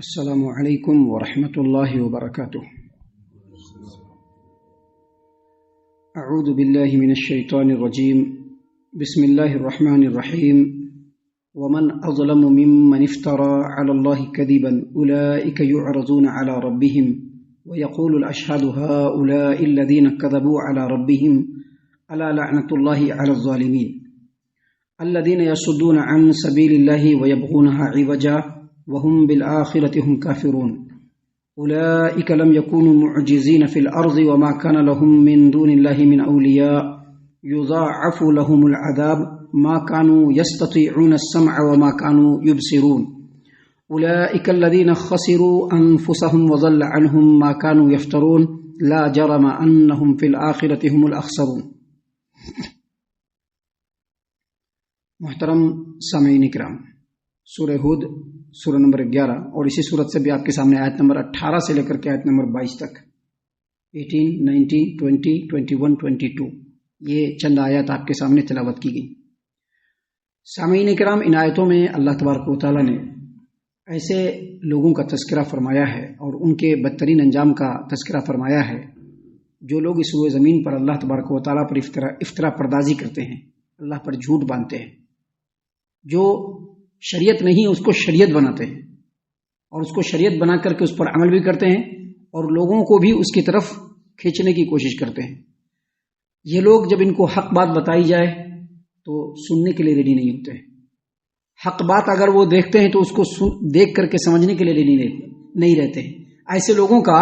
السلام علیکم ورحمۃ اللہ وبرکاتہ۔ اعوذ باللہ من الشیطان الرجیم، بسم اللہ الرحمن الرحیم۔ ومن اظلم ممن افترى على الله كذبا اولئك يعرضون على ربهم ويقول الاشهاد هؤلاء الذين كذبوا على ربهم الا لعنة الله على الظالمين الذين يصدون عن سبيل الله ويبغونها عوجا وهم بالآخرة هم كافرون أولئك لم يكونوا معجزين في الأرض وما كان لهم من دون الله من أولياء يضاعف لهم العذاب ما كانوا يستطيعون السمع وما كانوا يبصرون أولئك الذين خسروا أنفسهم وضل عنهم ما كانوا يفترون لا جرم أنهم في الآخرة هم الأخسرون۔ محترم سامعین کرام، سورہ ہود سورہ نمبر 11 اور اسی صورت سے بھی آپ کے سامنے آیت نمبر 18 سے لے کر کے آیت نمبر 22 تک 18, 19, 20, 21, 22 یہ چند آیات آپ کے سامنے تلاوت کی گئی۔ سامعین کرام، ان آیتوں میں اللہ تبارک و تعالیٰ نے ایسے لوگوں کا تذکرہ فرمایا ہے اور ان کے بدترین انجام کا تذکرہ فرمایا ہے جو لوگ اس روئے زمین پر اللہ تبارک و تعالیٰ پر افطرا پردازی کرتے ہیں، اللہ پر جھوٹ باندھتے ہیں، جو شریعت نہیں اس کو شریعت بناتے ہیں اور اس کو شریعت بنا کر کے اس پر عمل بھی کرتے ہیں اور لوگوں کو بھی اس کی طرف کھینچنے کی کوشش کرتے ہیں۔ یہ لوگ جب ان کو حق بات بتائی جائے تو سننے کے لیے ریڈی نہیں ہوتے ہیں۔ حق بات اگر وہ دیکھتے ہیں تو اس کو دیکھ کر کے سمجھنے کے لیے ریڈی نہیں رہتے ہیں۔ ایسے لوگوں کا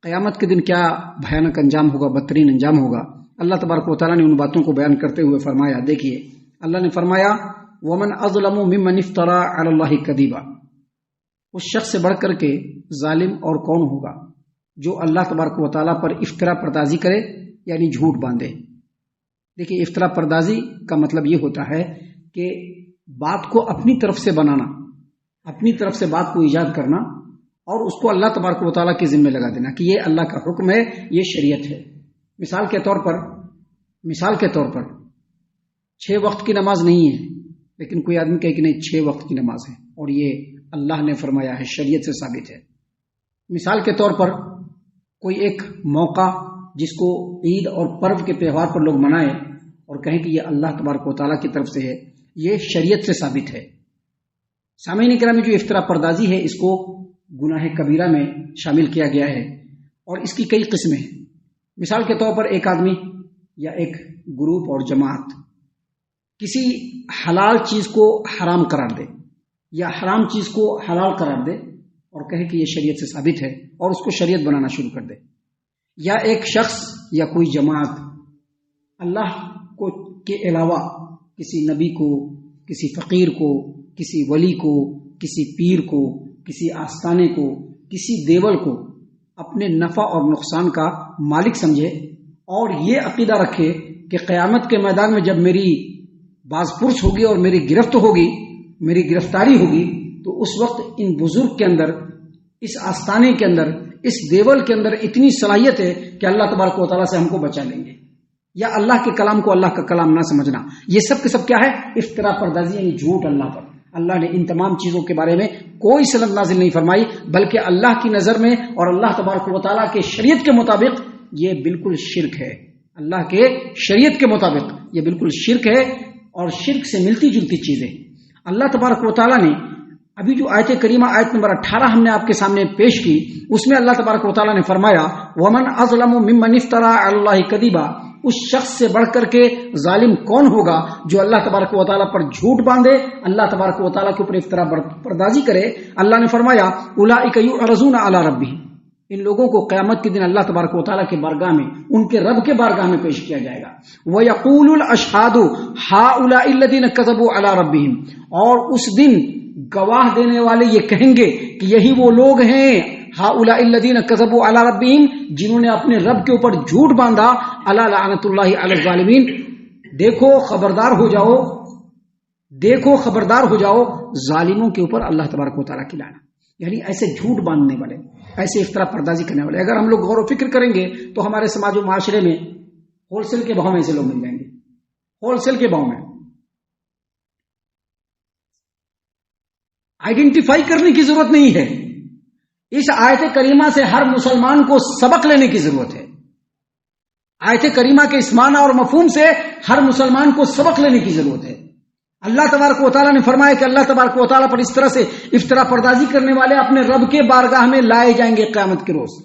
قیامت کے دن کیا بھیانک انجام ہوگا، بدترین انجام ہوگا۔ اللہ تبارک و تعالیٰ نے ان باتوں کو بیان کرتے ہوئے فرمایا، دیکھیے اللہ نے فرمایا ومن اظلم ممن افترى على الله كذبا، اس شخص سے بڑھ کر کے ظالم اور کون ہوگا جو اللہ تبارک و تعالیٰ پر افطرا پردازی کرے، یعنی جھوٹ باندھے۔ دیکھیے افطرا پردازی کا مطلب یہ ہوتا ہے کہ بات کو اپنی طرف سے بنانا، اپنی طرف سے بات کو ایجاد کرنا اور اس کو اللہ تبارک و تعالیٰ کے ذمہ لگا دینا کہ یہ اللہ کا حکم ہے، یہ شریعت ہے۔ مثال کے طور پر 6 وقت کی نماز نہیں ہے، لیکن کوئی آدمی کہے کہ نہیں 6 وقت کی نماز ہے اور یہ اللہ نے فرمایا ہے، شریعت سے ثابت ہے۔ مثال کے طور پر کوئی ایک موقع جس کو عید اور پرو کے تہوار پر لوگ منائیں اور کہیں کہ یہ اللہ تبارک و تعالیٰ کی طرف سے ہے، یہ شریعت سے ثابت ہے۔ سامعین کرام، جو افطرا پردازی ہے اس کو گناہ کبیرہ میں شامل کیا گیا ہے اور اس کی کئی قسمیں ہیں۔ مثال کے طور پر ایک آدمی یا ایک گروپ اور جماعت کسی حلال چیز کو حرام قرار دے یا حرام چیز کو حلال قرار دے اور کہے کہ یہ شریعت سے ثابت ہے اور اس کو شریعت بنانا شروع کر دے، یا ایک شخص یا کوئی جماعت اللہ کو کے علاوہ کسی نبی کو، کسی فقیر کو، کسی ولی کو، کسی پیر کو، کسی آستانے کو، کسی دیول کو اپنے نفع اور نقصان کا مالک سمجھے اور یہ عقیدہ رکھے کہ قیامت کے میدان میں جب میری باز پرس ہوگی اور میری گرفت ہوگی، میری گرفتاری ہوگی، تو اس وقت ان بزرگ کے اندر، اس آستانے کے اندر، اس دیول کے اندر اتنی صلاحیت ہے کہ اللہ تبارک و تعالیٰ سے ہم کو بچا لیں گے، یا اللہ کے کلام کو اللہ کا کلام نہ سمجھنا۔ یہ سب کے سب کیا ہے؟ افطرا پردازی، یعنی جھوٹ اللہ پر۔ اللہ نے ان تمام چیزوں کے بارے میں کوئی سند نازل نہیں فرمائی، بلکہ اللہ کی نظر میں اور اللہ تبارک و تعالیٰ کے شریعت کے مطابق یہ بالکل شرک ہے۔ اللہ کے شریعت کے مطابق یہ بالکل شرک ہے اور شرک سے ملتی جلتی چیزیں۔ اللہ تبارک و تعالیٰ نے ابھی جو آیت کریمہ آیت نمبر 18 ہم نے آپ کے سامنے پیش کی، اس میں اللہ تبارک و تعالیٰ نے فرمایا ومن اظلم ممن افترى على الله كذبا، اس شخص سے بڑھ کر کے ظالم کون ہوگا جو اللہ تبارک و تعالیٰ پر جھوٹ باندھے، اللہ تبارک و تعالیٰ کے اوپر افطرا پردازی کرے۔ اللہ نے فرمایا اولئک یعرضون علی ربهم، ان لوگوں کو قیامت کے دن اللہ تبارک و تعالیٰ کے بارگاہ میں، ان کے رب کے بارگاہ میں پیش کیا جائے گا۔ وَيَقُولُ الْأَشْهَادُ هَؤُلَاءِ الَّذِينَ كَذَبُوا عَلَى رَبِّهِمْ، اور اس دن گواہ دینے والے یہ کہیں گے کہ یہی وہ لوگ ہیں هَؤُلَاءِ الَّذِينَ كَذَبُوا عَلَى رَبِّهِمْ، جنہوں نے اپنے رب کے اوپر جھوٹ باندھا، أَلَا لَعْنَةُ اللَّهِ عَلَى الظَّالِمِينَ، دیکھو خبردار ہو جاؤ ظالموں کے اوپر اللہ تبارک و تعالیٰ کی لعنت۔ یعنی ایسے جھوٹ باندھنے والے، ایسے افطرا پردازی کرنے والے، اگر ہم لوگ غور و فکر کریں گے تو ہمارے سماج و معاشرے میں ہول سیل کے بھاؤ میں ایسے لوگ مل جائیں گے، ہول سیل کے بھاؤ میں۔ آئیڈینٹیفائی کرنے کی ضرورت نہیں ہے، اس آیت کریمہ سے ہر مسلمان کو سبق لینے کی ضرورت ہے. آیت کریمہ کے اس معنی اور مفہوم سے ہر مسلمان کو سبق لینے کی ضرورت ہے. اللہ تبارک و تعالیٰ نے فرمایا کہ اللہ تبارک و تعالیٰ پر اس طرح سے افطرا پردازی کرنے والے اپنے رب کے بارگاہ میں لائے جائیں گے قیامت کے روز،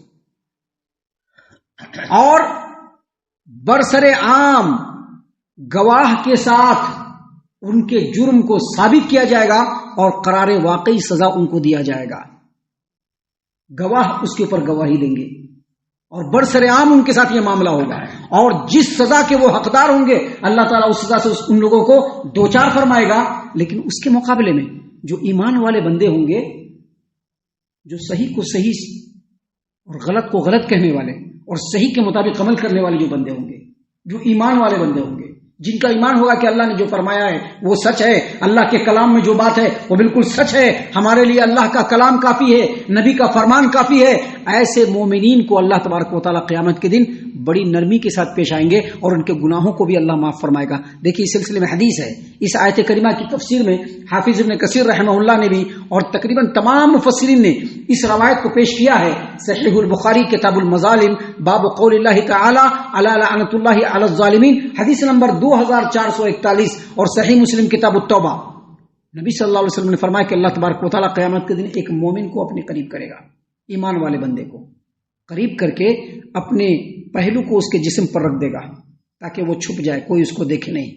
اور برسر عام گواہ کے ساتھ ان کے جرم کو ثابت کیا جائے گا اور قرار واقعی سزا ان کو دیا جائے گا. گواہ اس کے اوپر گواہی دیں گے اور برسر عام ان کے ساتھ یہ معاملہ ہوگا، اور جس سزا کے وہ حقدار ہوں گے اللہ تعالیٰ اس سزا سے ان لوگوں کو دوچار فرمائے گا. لیکن اس کے مقابلے میں جو ایمان والے بندے ہوں گے، جو صحیح کو صحیح اور غلط کو غلط کہنے والے اور صحیح کے مطابق عمل کرنے والے جو بندے ہوں گے، جو ایمان والے بندے ہوں گے، جن کا ایمان ہوگا کہ اللہ نے جو فرمایا ہے وہ سچ ہے، اللہ کے کلام میں جو بات ہے وہ بالکل سچ ہے، ہمارے لیے اللہ کا کلام کافی ہے، نبی کا فرمان کافی ہے، ایسے مومنین کو اللہ تبارک و تعالیٰ قیامت کے دن بڑی نرمی کے ساتھ پیش آئیں گے اور ان کے گناہوں کو بھی اللہ معاف فرمائے گا. دیکھیے اس سلسلے میں حدیث ہے. اس آیت کریمہ کی تفسیر میں حافظ ابن کثیر رحمہ اللہ نے بھی اور تقریباً تمام مفسرین نے اس روایت کو پیش کیا ہے. صحیح البخاری کتاب المظالم باب قول اللہ تعالی الا لعنۃ اللہ علی الظالمین حدیث نمبر 2441، اور صحیح مسلم کتاب التوبہ نبی صلی اللہ علیہ وسلم نے فرمایا کہ اللہ تبارک و تعالیٰ قیامت کے دن ایک مومن کو اپنے قریب کرے گا، ایمان والے بندے کو قریب کر کے اپنے پہلو کو اس کے جسم پر رکھ دے گا تاکہ وہ چھپ جائے، کوئی اس کو دیکھے نہیں،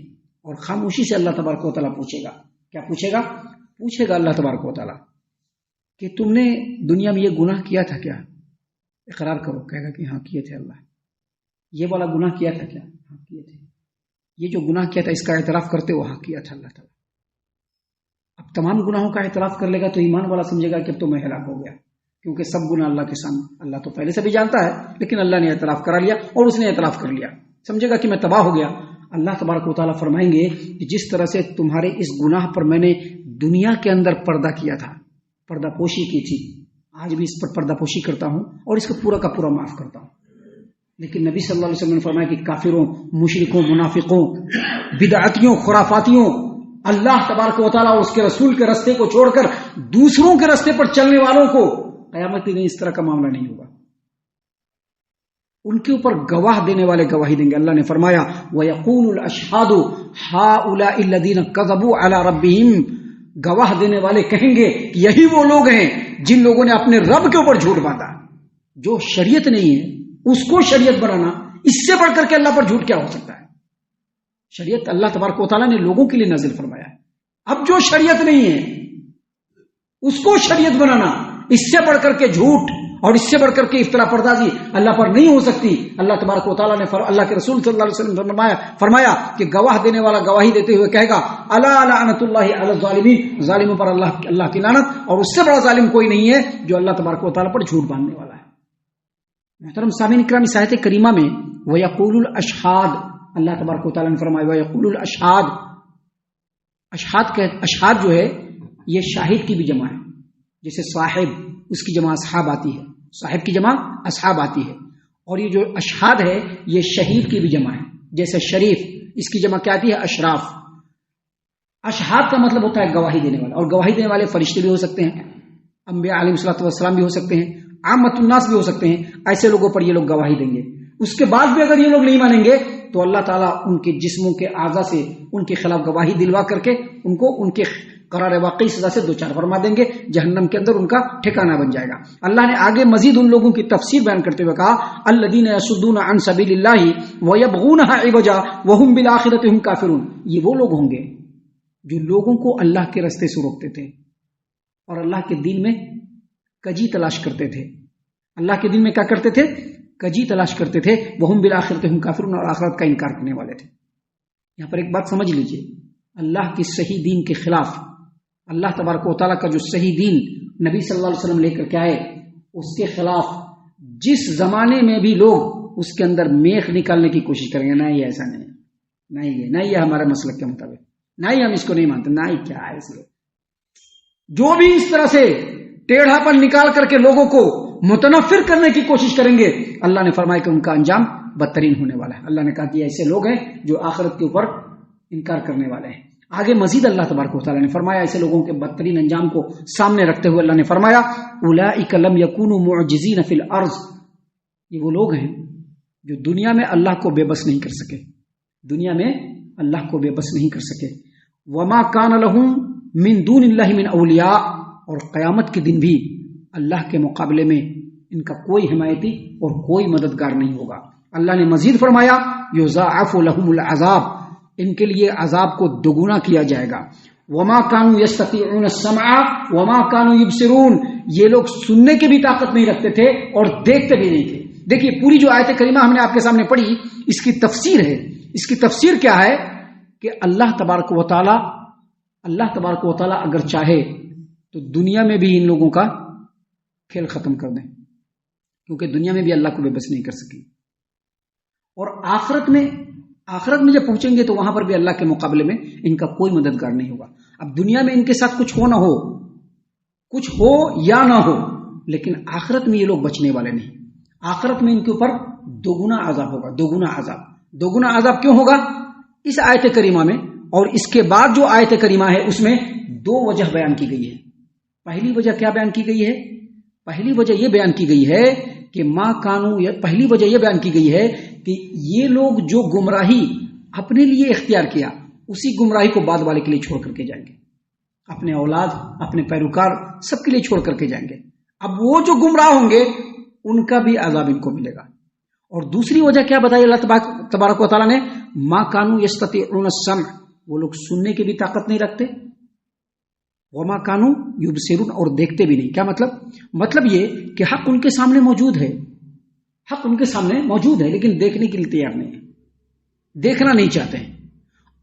اور خاموشی سے اللہ تبارک و تعالیٰ پوچھے گا. کیا پوچھے گا؟ پوچھے گا اللہ تبارک و تعالیٰ کہ تم نے دنیا میں یہ گناہ کیا تھا کیا؟ اقرار کرو. کہے گا کہ ہاں کیے تھے اللہ. یہ والا گناہ کیا تھا کیا؟ ہاں کیے تھے. یہ جو گناہ کیا تھا اس کا اعتراف کرتے ہو؟ ہاں کیا تھا اللہ تعالیٰ. اب تمام گناہوں کا اعتراف کر لے گا تو ایمان والا سمجھے گا کہ اب تو میں ہلاک ہو گیا، کیونکہ سب گناہ اللہ کے سامنے، اللہ تو پہلے سے بھی جانتا ہے لیکن اللہ نے اعتراف کرا لیا اور اس نے اعتراف کر لیا، سمجھے گا کہ میں تباہ ہو گیا. اللہ تبارک و تعالیٰ فرمائیں گے کہ جس طرح سے تمہارے اس گناہ پر میں نے دنیا کے اندر پردہ کیا تھا، پردہ پوشی کی تھی، آج بھی اس پر پردہ پوشی کرتا ہوں اور اس کو پورا کا پورا معاف کرتا ہوں. لیکن نبی صلی اللہ علیہ وسلم نے فرمایا کہ کافروں، مشرکوں، منافقوں، بدعتیوں، خرافاتیوں، اللہ تبارک و تعالیٰ اور اس کے رسول کے راستے کو چھوڑ کر دوسروں کے راستے پر چلنے والوں کو قیامت کے دن اس طرح کا معاملہ نہیں ہوگا. ان کے اوپر گواہ دینے والے گواہی دیں گے. اللہ نے فرمایا وَيَقُولُ الْأَشْهَادُ هَؤُلَاءِ الَّذِينَ كَذَبُوا عَلَى رَبِّهِمْ، گواہ دینے والے کہیں گے کہ یہی وہ لوگ ہیں جن لوگوں نے اپنے رب کے اوپر جھوٹ باندھا. جو شریعت نہیں ہے اس کو شریعت بنانا، اس سے بڑھ کر کے اللہ پر جھوٹ کیا ہو سکتا ہے؟ شریعت اللہ تبارک و تعالیٰ نے لوگوں کے لیے نازل فرمایا ہے. اب جو شریعت نہیں ہے اس کو شریعت بنانا، اس سے بڑھ کر کے جھوٹ اور اس سے بڑھ کر کے افطرا پردازی اللہ پر نہیں ہو سکتی. اللہ تبارک و تعالیٰ نے اللہ کے رسول صلی اللہ علیہ وسلم نے فرمایا کہ گواہ دینے والا گواہی دیتے ہوئے کہے گا الا لعنۃ اللہ علی الظالمین، ظالموں پر اللہ کی لعنت، اور اس سے بڑا ظالم کوئی نہیں ہے جو اللہ تبارک و تعالیٰ پر جھوٹ باندھنے والا ہے. محترم سامعین کرام، اس آیت کریمہ میں وَيَقُولُ الْأَشْهَادُ، اللہ تبارک و تعالیٰ نے فرمایا وَيَقُولُ الْأَشْهَادُ. اشہاد جو ہے یہ شاہد کی بھی جمع ہے، جیسے صاحب اس کی جمع اصحاب آتی ہے، صاحب کی جمع اصحاب آتی ہے، اور یہ جو اشہاد ہے یہ شہید کی بھی جمع ہے، جیسے شریف اس کی جمع کیا آتی ہے؟ اشراف. اشہاد کا مطلب ہوتا ہے گواہی دینے والا، اور گواہی دینے والے فرشتے بھی ہو سکتے ہیں، انبیاء علیہ الصلوۃ والسلام بھی ہو سکتے ہیں، عامۃ الناس بھی ہو سکتے ہیں. ایسے لوگوں پر یہ لوگ گواہی دیں گے. اس کے بعد بھی اگر یہ لوگ نہیں مانیں گے تو اللہ تعالیٰ ان کے جسموں کے اعضاء سے ان کے خلاف گواہی دلوا کر کے ان کو ان کے قرار واقعی سزا سے دوچار فرما دیں گے، جہنم کے اندر ان کا ٹھکانہ بن جائے گا. اللہ نے آگے مزید ان لوگوں کی تفسیر بیان کرتے ہوئے کہا الذین یصدون عن سبیل اللہ ویبغونها عوجا وهم بالآخرۃ هم کافرون. یہ وہ لوگ ہوں گے جو لوگوں کو اللہ کے راستے سے روکتے تھے اور اللہ کے دین میں کجی تلاش کرتے تھے. اللہ کے دین میں کیا کرتے تھے؟ کجی تلاش کرتے تھے. وهم بالآخرۃ هم کافرون، اور آخرت کا انکار کرنے والے تھے. یہاں پر ایک بات سمجھ لیجئے، اللہ کی صحیح دین کے خلاف، اللہ تبارک و تعالیٰ کا جو صحیح دین نبی صلی اللہ علیہ وسلم لے کر کے آئے، اس کے خلاف جس زمانے میں بھی لوگ اس کے اندر میخ نکالنے کی کوشش کریں گے، نہ یہ ایسا نہیں، نہ یہ ہمارے مسلک کے مطابق، نہ ہی ہم اس کو نہیں مانتے، نہ ہی کیا ہے، اس لیے جو بھی اس طرح سے ٹیڑھا پر نکال کر کے لوگوں کو متنفر کرنے کی کوشش کریں گے، اللہ نے فرمایا کہ ان کا انجام بدترین ہونے والا ہے. اللہ نے کہا کہ ایسے لوگ ہیں جو آخرت کے اوپر انکار کرنے والے ہیں. آگے مزید اللہ تبارک و تعالیٰ نے فرمایا ایسے لوگوں کے بدترین انجام کو سامنے رکھتے ہوئے اللہ نے فرمایا اولئک لم یکونوا معجزین فی الارض، یہ وہ لوگ ہیں جو دنیا میں اللہ کو بے بس نہیں کر سکے، دنیا میں اللہ کو بے بس نہیں کر سکے. وما کان لہم من دون اللہ من اولیاء، اور قیامت کے دن بھی اللہ کے مقابلے میں ان کا کوئی حمایتی اور کوئی مددگار نہیں ہوگا. اللہ نے مزید فرمایا یضاعف لہم العذاب، ان کے لیے عذاب کو دوگنا کیا جائے گا. وما كانوا يستطيعون السمع وما كانوا يبصرون، یہ لوگ سننے کی بھی طاقت نہیں رکھتے تھے اور دیکھتے بھی نہیں تھے. دیکھیے پوری جو آیت کریمہ ہم نے آپ کے سامنے پڑھی اس کی تفسیر ہے. اس کی تفسیر کیا ہے کہ اللہ تبارک و تعالی اگر چاہے تو دنیا میں بھی ان لوگوں کا کھیل ختم کر دیں، کیونکہ دنیا میں بھی اللہ کو بے بس نہیں کر سکی، اور آخرت میں جب پہنچیں گے تو وہاں پر بھی اللہ کے مقابلے میں ان کا کوئی مددگار نہیں ہوگا. اب دنیا میں ان کے ساتھ کچھ ہو نہ ہو، کچھ ہو یا نہ ہو، لیکن آخرت میں یہ لوگ بچنے والے نہیں. آخرت میں ان کے اوپر دوگنا عذاب ہوگا. دوگنا عذاب کیوں ہوگا؟ اس آیت کریمہ میں اور اس کے بعد جو آیت کریمہ ہے اس میں دو وجہ بیان کی گئی ہے. پہلی وجہ کیا بیان کی گئی ہے؟ پہلی وجہ یہ بیان کی گئی ہے کہ پہلی وجہ یہ بیان کی گئی ہے کہ یہ لوگ جو گمراہی اپنے لیے اختیار کیا اسی گمراہی کو بعد والے کے لیے چھوڑ کر کے جائیں گے، اپنے اولاد اپنے پیروکار سب کے لیے چھوڑ کر کے جائیں گے. اب وہ جو گمراہ ہوں گے ان کا بھی عذاب ان کو ملے گا. اور دوسری وجہ کیا بتائی اللہ تبارک و تعالیٰ نے؟ ما کانوا یستطیعون السمع، وہ لوگ سننے کی بھی طاقت نہیں رکھتے، وما کانوا یبصرون، اور دیکھتے بھی نہیں. کیا مطلب یہ کہ حق ان کے سامنے موجود ہے، حق ان کے سامنے موجود ہے لیکن دیکھنے کے لیے تیار نہیں ہے، دیکھنا نہیں چاہتے ہیں.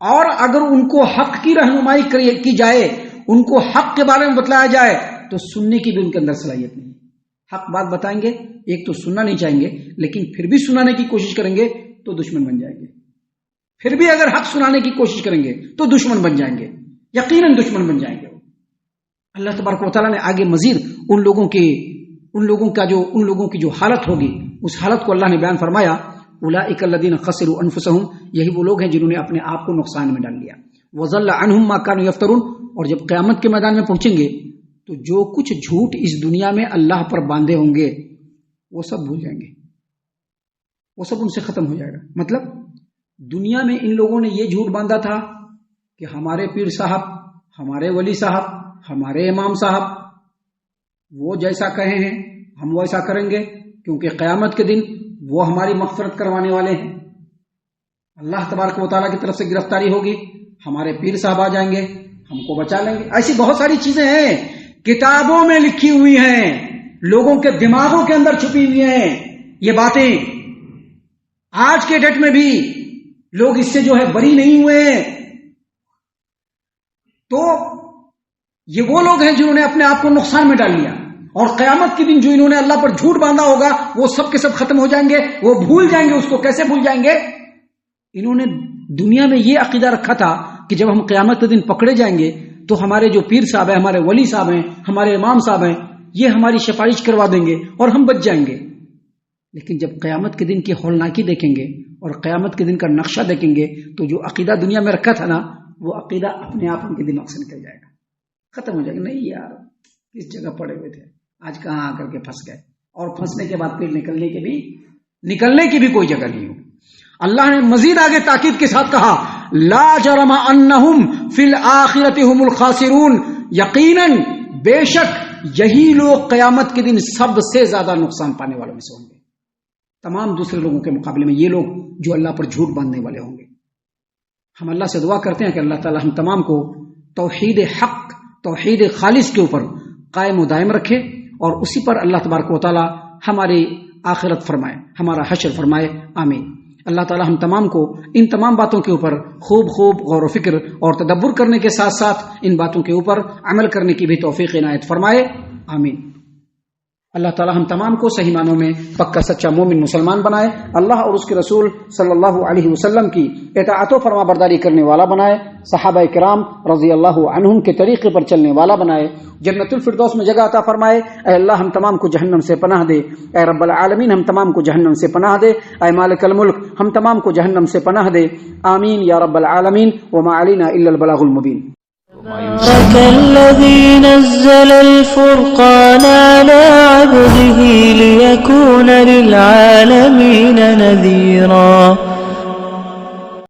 اور اگر ان کو حق کی رہنمائی کی جائے، ان کو حق کے بارے میں بتلایا جائے تو سننے کی بھی ان کے اندر صلاحیت نہیں ہے. حق بات بتائیں گے، ایک تو سننا نہیں چاہیں گے، لیکن پھر بھی سنانے کی کوشش کریں گے تو دشمن بن جائیں گے. پھر بھی اگر حق سنانے کی کوشش کریں گے تو دشمن بن جائیں گے، یقیناً دشمن بن جائیں گے. اللہ تبارک و تعالیٰ نے آگے مزید ان لوگوں کی جو حالت ہوگی اس حالت کو اللہ نے بیان فرمایا اولئک الذین خسروا انفسهم، یہی وہ لوگ ہیں جنہوں نے اپنے آپ کو نقصان میں ڈال لیا. وضل عنہم ما کانوا یفترون، اور جب قیامت کے میدان میں پہنچیں گے تو جو کچھ جھوٹ اس دنیا میں اللہ پر باندھے ہوں گے وہ سب بھول جائیں گے، وہ سب ان سے ختم ہو جائے گا. مطلب دنیا میں ان لوگوں نے یہ جھوٹ باندھا تھا کہ ہمارے پیر صاحب، ہمارے ولی صاحب، ہمارے امام صاحب وہ جیسا کہے ہیں ہم ویسا کریں گے، کیونکہ قیامت کے دن وہ ہماری مغفرت کروانے والے ہیں. اللہ تبارک و تعالیٰ کی طرف سے گرفتاری ہوگی، ہمارے پیر صاحب آ جائیں گے، ہم کو بچا لیں گے. ایسی بہت ساری چیزیں ہیں کتابوں میں لکھی ہوئی ہیں، لوگوں کے دماغوں کے اندر چھپی ہوئی ہیں. یہ باتیں آج کے ڈیٹ میں بھی لوگ اس سے جو ہے بری نہیں ہوئے. تو یہ وہ لوگ ہیں جنہوں نے اپنے آپ کو نقصان میں ڈال لیا، اور قیامت کے دن جو انہوں نے اللہ پر جھوٹ باندھا ہوگا وہ سب کے سب ختم ہو جائیں گے، وہ بھول جائیں گے. اس کو کیسے بھول جائیں گے؟ انہوں نے دنیا میں یہ عقیدہ رکھا تھا کہ جب ہم قیامت کے دن پکڑے جائیں گے تو ہمارے جو پیر صاحب ہیں، ہمارے ولی صاحب ہیں، ہمارے امام صاحب ہیں، یہ ہماری سفارش کروا دیں گے اور ہم بچ جائیں گے. لیکن جب قیامت کے دن کی ہولناکی دیکھیں گے اور قیامت کے دن کا نقشہ دیکھیں گے تو جو عقیدہ دنیا میں رکھا تھا نا وہ عقیدہ اپنے آپ ان کے دماغ سے نکل جائے گا، ختم ہو جائے گا. نہیں یار کس جگہ پڑے ہوئے تھے، آج کہاں آ کر کے پھنس گئے، اور پھنسنے کے بعد پھر نکلنے کی بھی کوئی جگہ نہیں ہو. اللہ نے مزید آگے تاکید کے ساتھ کہا لا جرم انہم فی الآخرۃ هم الخاسرون، یقیناً بے شک یہی لوگ قیامت کے دن سب سے زیادہ نقصان پانے والوں میں سے ہوں گے. تمام دوسرے لوگوں کے مقابلے میں یہ لوگ جو اللہ پر جھوٹ باندھنے والے ہوں گے. ہم اللہ سے دعا کرتے ہیں کہ اللہ تعالی ہم تمام کو توحید حق، توحید خالص کے اوپر قائم و دائم رکھے، اور اسی پر اللہ تبارک و تعالی ہماری آخرت فرمائے، ہمارا حشر فرمائے. آمین. اللہ تعالی ہم تمام کو ان تمام باتوں کے اوپر خوب غور و فکر اور تدبر کرنے کے ساتھ ساتھ ان باتوں کے اوپر عمل کرنے کی بھی توفیق عنایت فرمائے. آمین. اللہ تعالی ہم تمام کو صحیح معنوں میں پکا سچا مومن مسلمان بنائے، اللہ اور اس کے رسول صلی اللہ علیہ وسلم کی اطاعت و فرما برداری کرنے والا بنائے، صحابہ کرام رضی اللہ عنہم کے طریقے پر چلنے والا بنائے، جنت الفردوس میں جگہ عطا فرمائے۔ اے اللہ ہم تمام کو جہنم سے پناہ دے، اے رب العالمین ہم تمام کو جہنم سے پناہ دے، اے مالک الملک ہم تمام کو جہنم سے پناہ دے، آمین یا رب العالمین، وما علینا الا البلاغ المبین۔ تبارك الذي نزل الفرقان على عبده ليكون للعالمين نذيرا